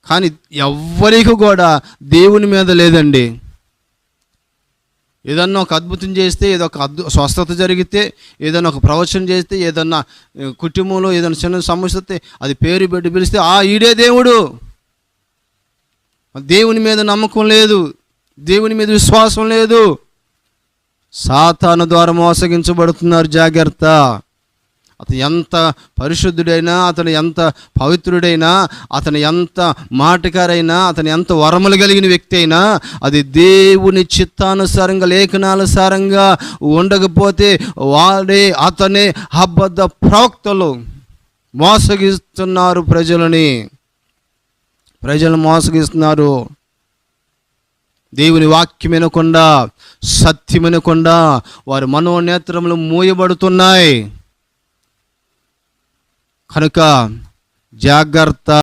కానీ ఎవ్వరికి కూడా దేవుని మీద లేదండి. ఏదన్నా ఒక అద్భుతం చేస్తే, ఏదో ఒక స్వస్థత జరిగితే, ఏదన్నా ఒక ప్రవచనం చేస్తే, ఏదన్నా కుటుంబంలో ఏదైనా చిన్న సమస్య వస్తే అది పేరు పెట్టి పిలిస్తే ఈడే దేవుడు. దేవుని మీద నమ్మకం లేదు, దేవుని మీద విశ్వాసం లేదు. సాతాను ద్వారా మోసగించబడుతున్నారు. జాగ్రత్త. అతను ఎంత పరిశుద్ధుడైనా, అతను ఎంత పవిత్రుడైనా, అతను ఎంత మాటకారైనా, అతను ఎంత వరములు కలిగిన వ్యక్తి అయినా, అది దేవుని చిత్తానుసారంగా లేఖనానుసారంగా ఉండకపోతే అతనే అబద్ధ ప్రవక్తలు. మోసగిస్తున్నారు ప్రజలను మోసగిస్తున్నారు. దేవుని వాక్యం వినకుండా, సత్యం వినకుండా వారి మనోనేత్రములు మూయబడుతున్నాయి. కనుక జాగ్రత్త.